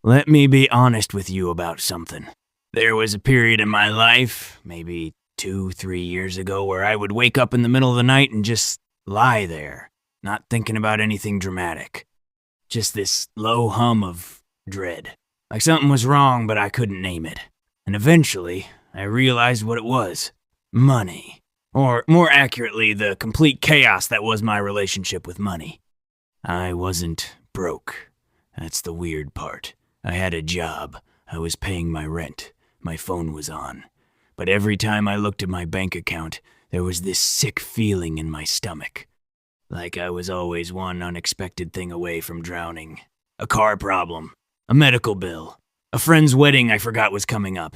Let me be honest with you about something. There was a period in my life, maybe 2, 3 years ago, where I would wake up in the middle of the night and just lie there, not thinking about anything dramatic. Just this low hum of dread. Like something was wrong, but I couldn't name it. And eventually, I realized what it was. Money. Or, more accurately, the complete chaos that was my relationship with money. I wasn't broke. That's the weird part. I had a job. I was paying my rent. My phone was on. But every time I looked at my bank account, there was this sick feeling in my stomach. Like I was always one unexpected thing away from drowning. A car problem. A medical bill. A friend's wedding I forgot was coming up.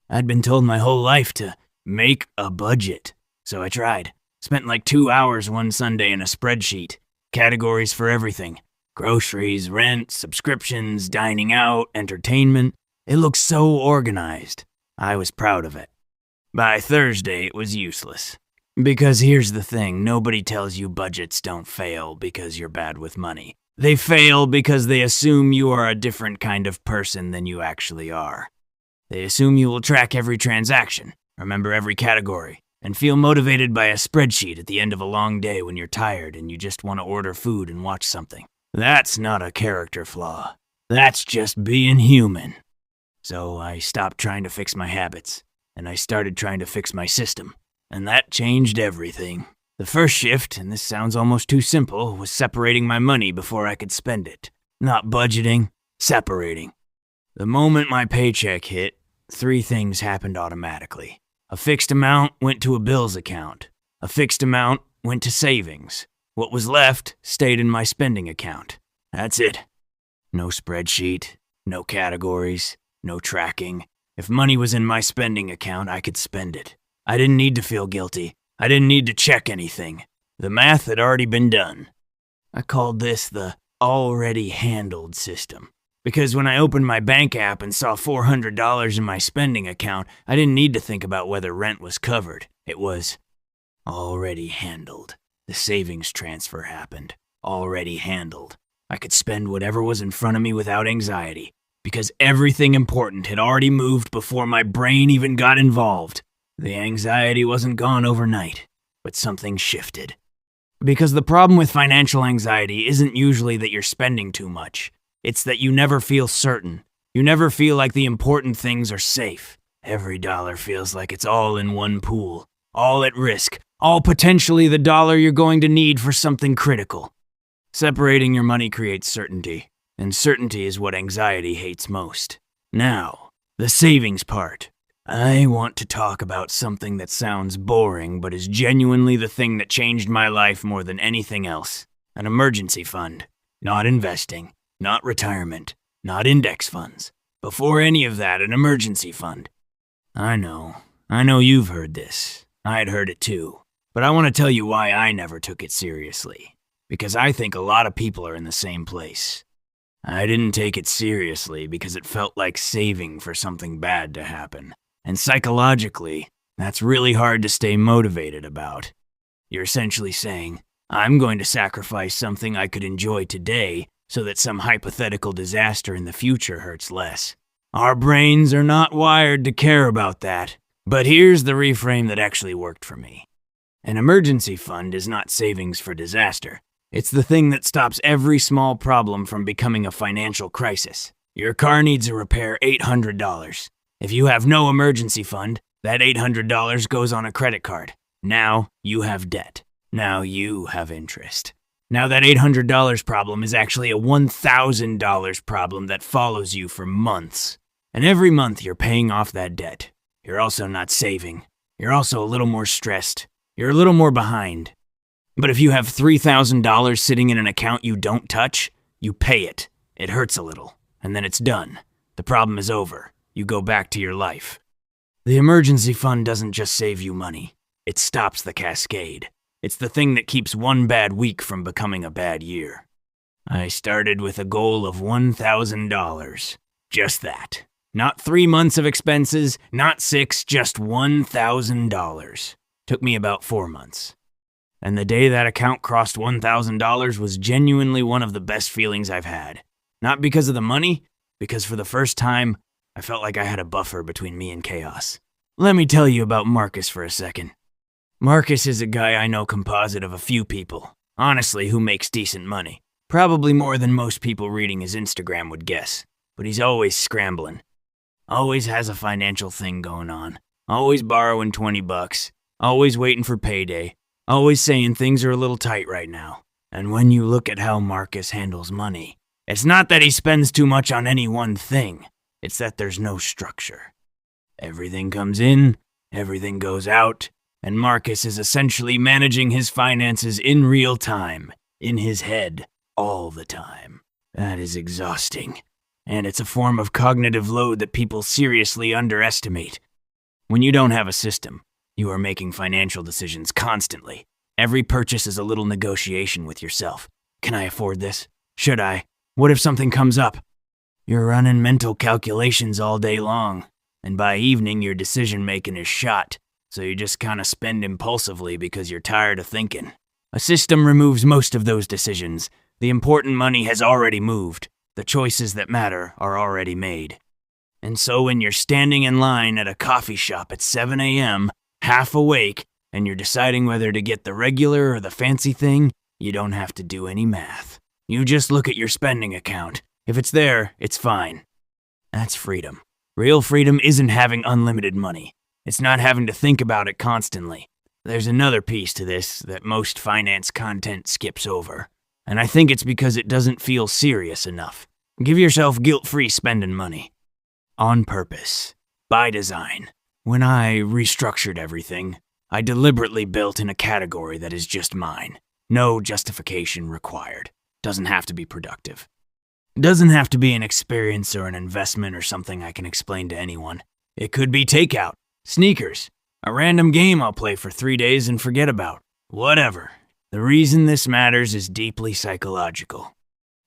I'd been told my whole life to make a budget. So I tried. Spent like 2 hours one Sunday in a spreadsheet. Categories for everything. Groceries, rent, subscriptions, dining out, entertainment. It looked so organized. I was proud of it. By Thursday, it was useless. Because here's the thing, nobody tells you budgets don't fail because you're bad with money. They fail because they assume you are a different kind of person than you actually are. They assume you will track every transaction, remember every category, and feel motivated by a spreadsheet at the end of a long day when you're tired and you just want to order food and watch something. That's not a character flaw. That's just being human. So I stopped trying to fix my habits, and I started trying to fix my system. And that changed everything. The first shift, and this sounds almost too simple, was separating my money before I could spend it. Not budgeting, separating. The moment my paycheck hit, 3 things happened automatically. A fixed amount went to a bills account. A fixed amount went to savings. What was left stayed in my spending account. That's it. No spreadsheet, no categories, no tracking. If money was in my spending account, I could spend it. I didn't need to feel guilty. I didn't need to check anything. The math had already been done. I called this the already handled system. Because when I opened my bank app and saw $400 in my spending account, I didn't need to think about whether rent was covered. It was already handled. The savings transfer happened. Already handled. I could spend whatever was in front of me without anxiety. Because everything important had already moved before my brain even got involved. The anxiety wasn't gone overnight, but something shifted. Because the problem with financial anxiety isn't usually that you're spending too much. It's that you never feel certain. You never feel like the important things are safe. Every dollar feels like it's all in one pool, all at risk, all potentially the dollar you're going to need for something critical. Separating your money creates certainty, and certainty is what anxiety hates most. Now, the savings part. I want to talk about something that sounds boring but is genuinely the thing that changed my life more than anything else. An emergency fund. Not investing. Not retirement. Not index funds. Before any of that, an emergency fund. I know you've heard this. I'd heard it too. But I want to tell you why I never took it seriously. Because I think a lot of people are in the same place. I didn't take it seriously because it felt like saving for something bad to happen. And psychologically, that's really hard to stay motivated about. You're essentially saying, I'm going to sacrifice something I could enjoy today so that some hypothetical disaster in the future hurts less. Our brains are not wired to care about that. But here's the reframe that actually worked for me. An emergency fund is not savings for disaster. It's the thing that stops every small problem from becoming a financial crisis. Your car needs a repair, $800. If you have no emergency fund, that $800 goes on a credit card. Now you have debt. Now you have interest. Now that $800 problem is actually a $1,000 problem that follows you for months. And every month you're paying off that debt. You're also not saving. You're also a little more stressed. You're a little more behind. But if you have $3,000 sitting in an account you don't touch, you pay it. It hurts a little. And then it's done. The problem is over. You go back to your life. The emergency fund doesn't just save you money. It stops the cascade. It's the thing that keeps one bad week from becoming a bad year. I started with a goal of $1,000. Just that. Not 3 months of expenses, not 6, just $1,000. Took me about 4 months. And the day that account crossed $1,000 was genuinely one of the best feelings I've had. Not because of the money, because for the first time, I felt like I had a buffer between me and chaos. Let me tell you about Marcus for a second. Marcus is a guy I know composite of a few people, honestly, who makes decent money. Probably more than most people reading his Instagram would guess, but he's always scrambling. Always has a financial thing going on. Always borrowing $20. Always waiting for payday. Always saying things are a little tight right now. And when you look at how Marcus handles money, it's not that he spends too much on any one thing. It's that there's no structure. Everything comes in, everything goes out, and Marcus is essentially managing his finances in real time, in his head, all the time. That is exhausting. And it's a form of cognitive load that people seriously underestimate. When you don't have a system, you are making financial decisions constantly. Every purchase is a little negotiation with yourself. Can I afford this? Should I? What if something comes up? You're running mental calculations all day long, and by evening your decision-making is shot, so you just kind of spend impulsively because you're tired of thinking. A system removes most of those decisions. The important money has already moved. The choices that matter are already made. And so when you're standing in line at a coffee shop at 7 a.m., half awake, and you're deciding whether to get the regular or the fancy thing, you don't have to do any math. You just look at your spending account. If it's there, it's fine. That's freedom. Real freedom isn't having unlimited money. It's not having to think about it constantly. There's another piece to this that most finance content skips over. And I think it's because it doesn't feel serious enough. Give yourself guilt-free spending money. On purpose. By design. When I restructured everything, I deliberately built in a category that is just mine. No justification required. Doesn't have to be productive. Doesn't have to be an experience or an investment or something I can explain to anyone. It could be takeout, sneakers, a random game I'll play for 3 days and forget about. Whatever. The reason this matters is deeply psychological.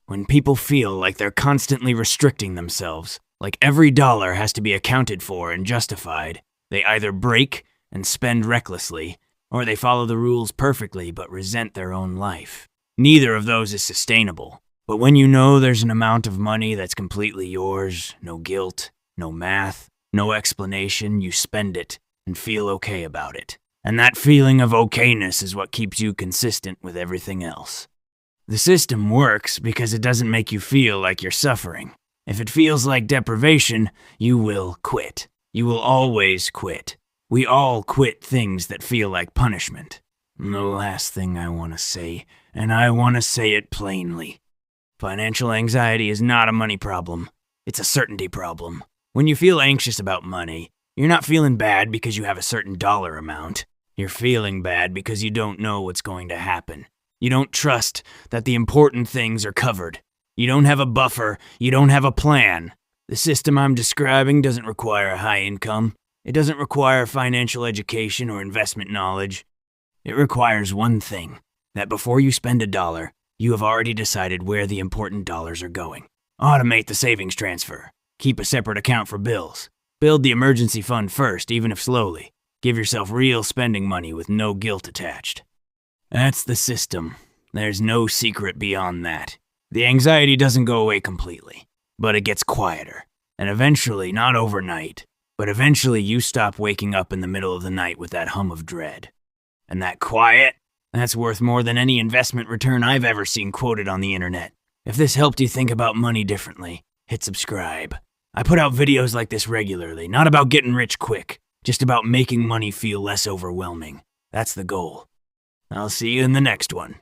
When people feel like they're constantly restricting themselves, like every dollar has to be accounted for and justified, they either break and spend recklessly, or they follow the rules perfectly but resent their own life. Neither of those is sustainable. But when you know there's an amount of money that's completely yours, no guilt, no math, no explanation, you spend it and feel okay about it. And that feeling of okayness is what keeps you consistent with everything else. The system works because it doesn't make you feel like you're suffering. If it feels like deprivation, you will quit. You will always quit. We all quit things that feel like punishment. And the last thing I want to say, and I want to say it plainly. Financial anxiety is not a money problem. It's a certainty problem. When you feel anxious about money, you're not feeling bad because you have a certain dollar amount. You're feeling bad because you don't know what's going to happen. You don't trust that the important things are covered. You don't have a buffer. You don't have a plan. The system I'm describing doesn't require a high income. It doesn't require financial education or investment knowledge. It requires one thing, that before you spend a dollar, you have already decided where the important dollars are going. Automate the savings transfer. Keep a separate account for bills. Build the emergency fund first, even if slowly. Give yourself real spending money with no guilt attached. That's the system. There's no secret beyond that. The anxiety doesn't go away completely, but it gets quieter. And eventually, not overnight, but eventually you stop waking up in the middle of the night with that hum of dread. And that quiet, that's worth more than any investment return I've ever seen quoted on the internet. If this helped you think about money differently, hit subscribe. I put out videos like this regularly, not about getting rich quick, just about making money feel less overwhelming. That's the goal. I'll see you in the next one.